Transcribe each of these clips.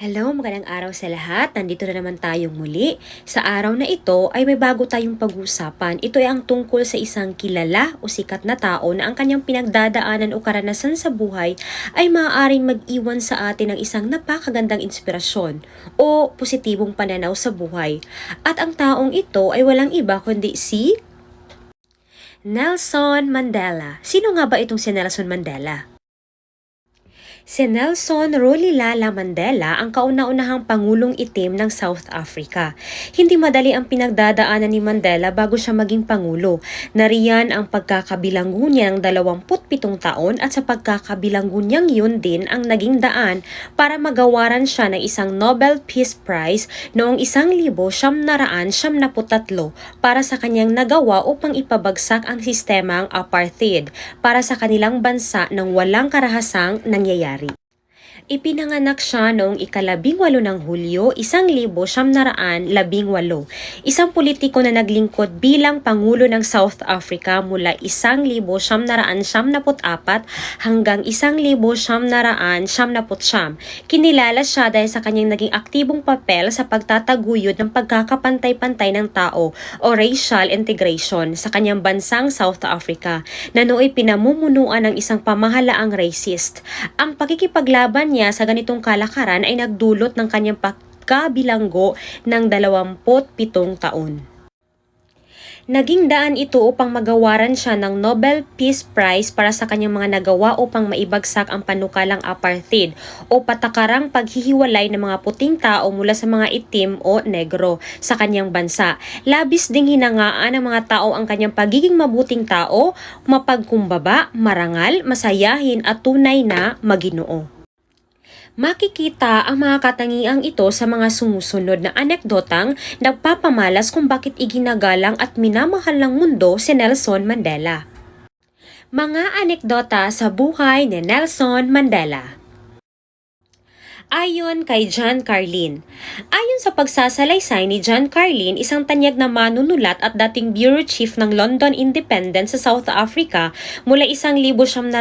Hello, magandang araw sa lahat. Nandito na naman tayong muli. Sa araw na ito ay may bago tayong pag-uusapan. Ito ay ang tungkol sa isang kilala o sikat na tao na ang kanyang pinagdadaanan o karanasan sa buhay ay maaaring mag-iwan sa atin ng isang napakagandang inspirasyon o positibong pananaw sa buhay. At ang taong ito ay walang iba kundi si Nelson Mandela. Sino nga ba itong si Nelson Mandela? Si Nelson Rolihlahla Mandela ang kauna-unahang Pangulong Itim ng South Africa. Hindi madali ang pinagdadaanan ni Mandela bago siya maging Pangulo. Nariyan ang pagkakabilanggo niya ng 27 taon at sa pagkakabilanggo niyang yun din ang naging daan para magawaran siya ng isang Nobel Peace Prize noong 1973 para sa kanyang nagawa upang ipabagsak ang sistemang apartheid para sa kanilang bansa nang walang karahasang nangyayari. Ipinanganak siya noong ika-18 ng Hulyo, 1918, isang politiko na naglingkod bilang Pangulo ng South Africa mula 1974 hanggang 1979. Kinilala siya dahil sa kanyang naging aktibong papel sa pagtataguyod ng pagkakapantay-pantay ng tao o racial integration sa kanyang bansang South Africa na nooy pinamumunuan ng isang pamahalaang racist. Ang pakikipaglaban niya sa ganitong kalakaran ay nagdulot ng kanyang pagkabilanggo ng 27 taon. Naging daan ito upang magawaran siya ng Nobel Peace Prize para sa kanyang mga nagawa upang maibagsak ang panukalang apartheid o patakarang paghihiwalay ng mga puting tao mula sa mga itim o negro sa kanyang bansa. Labis ding hinangaan ng mga tao ang kanyang pagiging mabuting tao, mapagkumbaba, marangal, masayahin at tunay na maginoo. Makikita ang mga katangiang ito sa mga sumusunod na anekdotang nagpapamalas kung bakit iginagalang at minamahal ng mundo si Nelson Mandela. Mga anekdota sa buhay ni Nelson Mandela. Ayon kay John Carlin. Ayon sa pagsasalaysay ni John Carlin, isang tanyag na manunulat at dating bureau chief ng London Independent sa South Africa mula 1989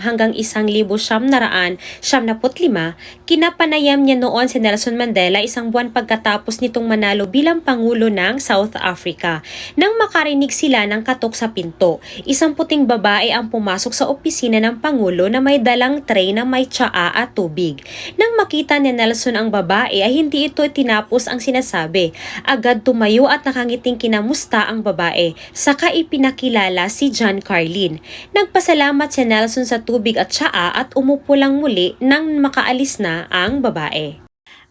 hanggang 1995, kinapanayam niya noon si Nelson Mandela isang buwan pagkatapos nitong manalo bilang Pangulo ng South Africa. Nang makarinig sila ng katok sa pinto, isang puting babae ang pumasok sa opisina ng Pangulo na may dalang tray na may tsaa at tubig. Nang makita ni Nelson ang babae ay hindi ito tinapos ang sinasabi. Agad tumayo at nakangiting kinamusta ang babae. Saka ipinakilala si John Carlin. Nagpasalamat si Nelson sa tubig at tsaa at umupo lang muli nang makaalis na ang babae.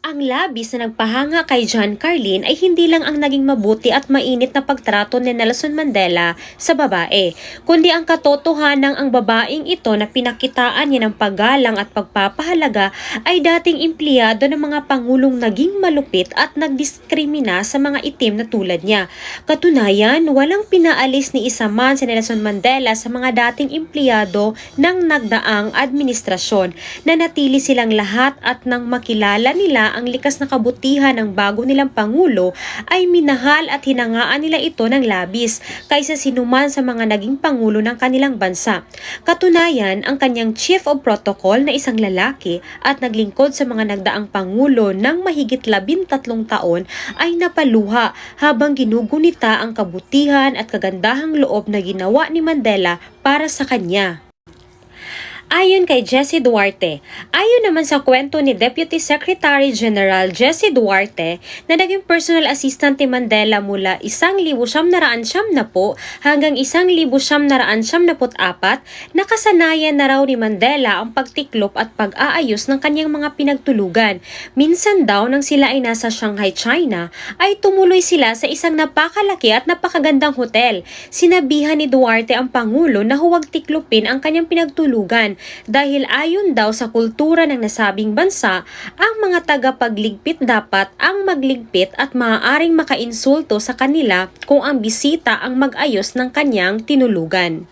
Ang labis na nagpahanga kay John Carlin ay hindi lang ang naging mabuti at mainit na pagtrato ni Nelson Mandela sa babae, kundi ang katotohanang ang babaeng ito na pinakitaan niya ng paggalang at pagpapahalaga ay dating empleyado ng mga pangulong naging malupit at nagdiskrimina sa mga itim na tulad niya. Katunayan, walang pinaalis ni isa man si Nelson Mandela sa mga dating empleyado ng nagdaang administrasyon. Nanatili silang lahat at nang makilala nila ang likas na kabutihan ng bago nilang Pangulo ay minahal at hinangaan nila ito ng labis kaysa sinuman sa mga naging Pangulo ng kanilang bansa. Katunayan, ang kanyang Chief of Protocol na isang lalaki at naglingkod sa mga nagdaang Pangulo ng mahigit 13 taon ay napaluha habang ginugunita ang kabutihan at kagandahang loob na ginawa ni Mandela para sa kanya. Ayon kay Jesse Duarte. Ayon naman sa kwento ni Deputy Secretary General Jesse Duarte na naging personal assistant ni Mandela mula 1970 hanggang 1974, nakasanayan na raw ni Mandela ang pagtiklop at pag-aayos ng kanyang mga pinagtulugan. Minsan daw nang sila ay nasa Shanghai, China, ay tumuloy sila sa isang napakalaki at napakagandang hotel. Sinabihan ni Duarte ang Pangulo na huwag tiklopin ang kanyang pinagtulugan dahil ayon daw sa kultura ng nasabing bansa, ang mga tagapagligpit dapat ang magligpit at maaaring makainsulto sa kanila kung ang bisita ang mag-ayos ng kanyang tinulugan.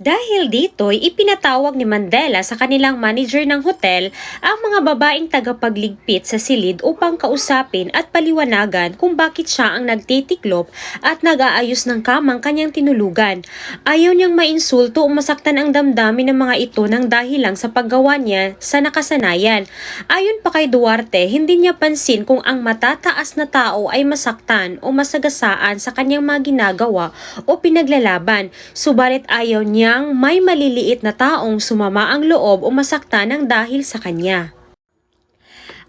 Dahil dito'y ipinatawag ni Mandela sa kanilang manager ng hotel ang mga babaeng tagapagligpit sa silid upang kausapin at paliwanagan kung bakit siya ang nagtitiklop at nag-aayos ng kamang kanyang tinulugan. Ayaw niyang mainsulto o masaktan ang damdamin ng mga ito ng dahil lang sa paggawa niya sa nakasanayan. Ayon pa kay Duarte, hindi niya pansin kung ang matataas na tao ay masaktan o masagasaan sa kanyang mga ginagawa o pinaglalaban. Subalit ayaw niya may maliliit na taong sumama ang loob o masaktan ng dahil sa kanya.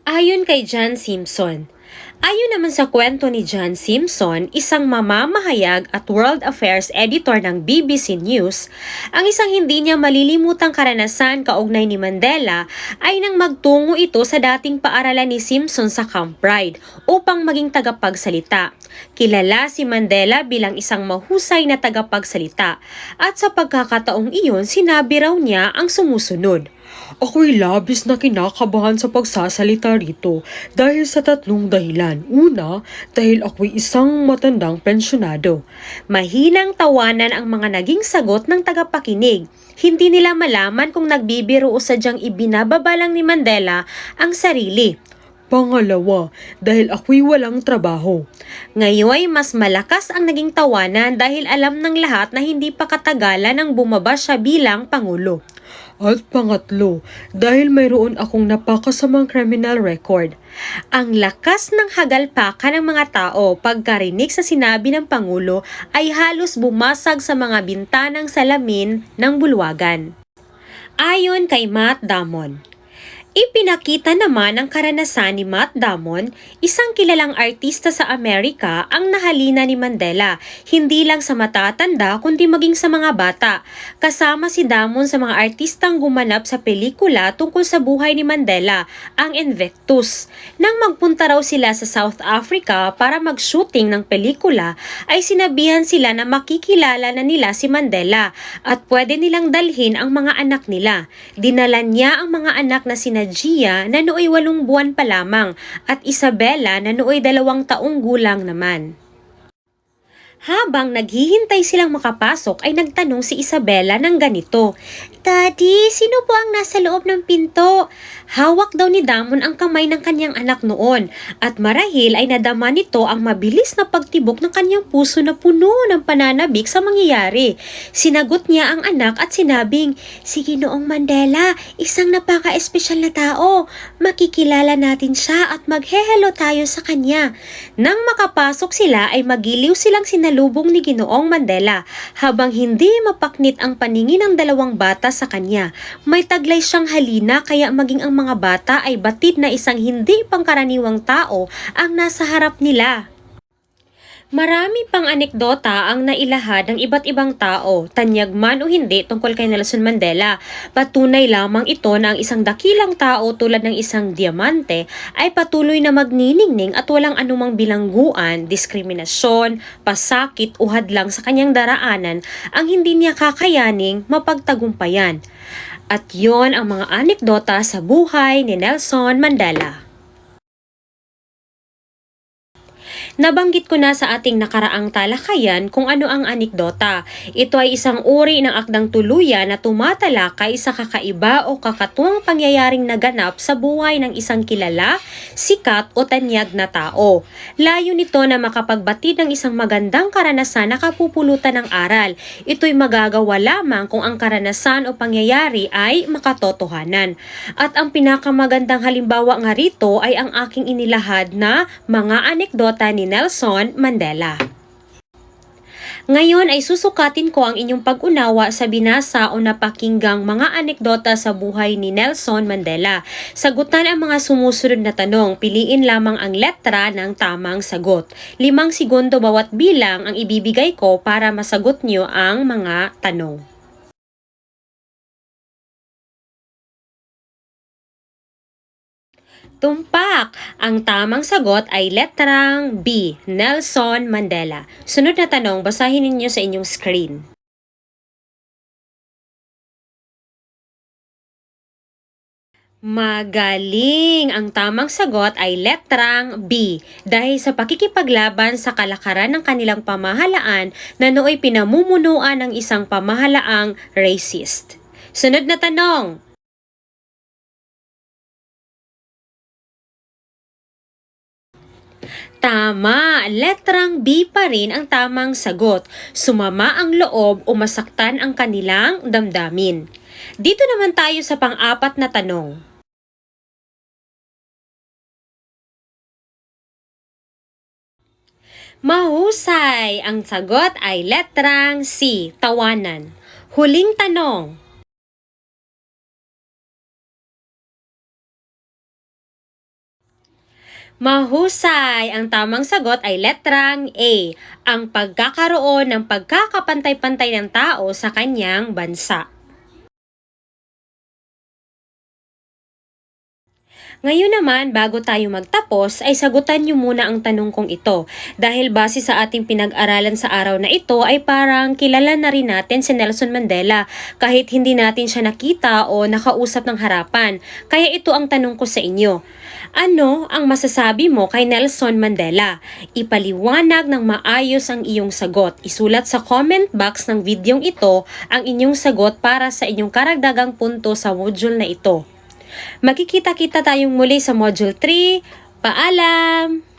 Ayon kay John Simpson, ayon naman sa kwento ni John Simpson, isang mamamahayag at World Affairs editor ng BBC News, ang isang hindi niya malilimutang karanasan kaugnay ni Mandela ay nang magtungo ito sa dating paaralan ni Simpson sa Camp Pride upang maging tagapagsalita. Kilala si Mandela bilang isang mahusay na tagapagsalita at sa pagkakataong iyon sinabi raw niya ang sumusunod. Ako'y labis na kinakabahan sa pagsasalita rito dahil sa tatlong dahilan. Una, dahil ako'y isang matandang pensyonado. Mahinang tawanan ang mga naging sagot ng tagapakinig. Hindi nila malaman kung nagbibiro o sadyang ibinababa lang ni Mandela ang sarili. Pangalawa, dahil ako'y walang trabaho. Ngayon mas malakas ang naging tawanan dahil alam ng lahat na hindi pa katagalan nang bumaba siya bilang Pangulo. At pangatlo, dahil mayroon akong napakasamang criminal record. Ang lakas ng hagalpakan ng mga tao pagkarinig sa sinabi ng Pangulo ay halos bumasag sa mga bintanang salamin ng bulwagan. Ayon kay Matt Damon, ipinakita naman ang karanasan ni Matt Damon, isang kilalang artista sa Amerika, ang nahalina ni Mandela, hindi lang sa matatanda kundi maging sa mga bata. Kasama si Damon sa mga artistang gumanap sa pelikula tungkol sa buhay ni Mandela, ang Invictus. Nang magpunta raw sila sa South Africa para mag-shooting ng pelikula, ay sinabihan sila na makikilala na nila si Mandela at pwede nilang dalhin ang mga anak nila. Dinala niya ang mga anak na sina Gia na nooy 8 buwan pa lamang at Isabella na nooy 2 taong gulang naman. Habang naghihintay silang makapasok ay nagtanong si Isabella ng ganito, Daddy, sino po ang nasa loob ng pinto? Hawak daw ni Damon ang kamay ng kanyang anak noon at marahil ay nadama nito ang mabilis na pagtibok ng kanyang puso na puno ng pananabik sa mangyayari. Sinagot niya ang anak at sinabing, Sige Noong Mandela, isang napaka-espesyal na tao. Makikilala natin siya at maghehelo tayo sa kanya. Nang makapasok sila ay magiliw silang sinalubong ni Ginoong Mandela habang hindi mapaknit ang paningin ng dalawang bata sa kanya. May taglay siyang halina kaya maging ang mga bata ay batid na isang hindi pangkaraniwang tao ang nasa harap nila. Marami pang anekdota ang nailahad ng iba't ibang tao, tanyag man o hindi tungkol kay Nelson Mandela. Patunay lamang ito na ang isang dakilang tao tulad ng isang diamante ay patuloy na magniningning at walang anumang bilangguan, diskriminasyon, pasakit o hadlang sa kanyang daraanan ang hindi niya kakayaning mapagtagumpayan. At yon ang mga anekdota sa buhay ni Nelson Mandela. Nabanggit ko na sa ating nakaraang talakayan kung ano ang anekdota. Ito ay isang uri ng akdang tuluyan na tumatalakay sa kakaiba o kakatuwang pangyayaring naganap sa buhay ng isang kilala, sikat o tanyag na tao. Layo nito na makapagbatid ng isang magandang karanasan na kapupulutan ng aral. Ito'y magagawa lamang kung ang karanasan o pangyayari ay makatotohanan. At ang pinakamagandang halimbawa nga rito ay ang aking inilahad na mga anekdota ni Nelson Mandela. Ngayon ay susukatin ko ang inyong pag-unawa sa binasa o napakinggang mga anekdota sa buhay ni Nelson Mandela. Sagutan ang mga sumusunod na tanong. Piliin lamang ang letra ng tamang sagot. 5 segundo bawat bilang ang ibibigay ko para masagot nyo ang mga tanong. Tumpak! Ang tamang sagot ay letrang B, Nelson Mandela. Sunod na tanong, basahin ninyo sa inyong screen. Magaling! Ang tamang sagot ay letrang B, dahil sa pakikipaglaban sa kalakaran ng kanilang pamahalaan na nooy pinamumunuan ng isang pamahalaang racist. Sunod na tanong. Tama! Letrang B pa rin ang tamang sagot. Sumama ang loob o masaktan ang kanilang damdamin. Dito naman tayo sa pang-apat na tanong. Mahusay! Ang sagot ay letrang C, tawanan. Huling tanong. Mahusay! Ang tamang sagot ay letrang A, ang pagkakaroon ng pagkakapantay-pantay ng tao sa kanyang bansa. Ngayon naman, bago tayo magtapos, ay sagutan niyo muna ang tanong kong ito. Dahil base sa ating pinag-aralan sa araw na ito, ay parang kilala na rin natin si Nelson Mandela kahit hindi natin siya nakita o nakausap ng harapan. Kaya ito ang tanong ko sa inyo. Ano ang masasabi mo kay Nelson Mandela? Ipaliwanag ng maayos ang iyong sagot. Isulat sa comment box ng videong ito ang inyong sagot para sa inyong karagdagang punto sa module na ito. Magkikita-kita tayong muli sa Module 3. Paalam!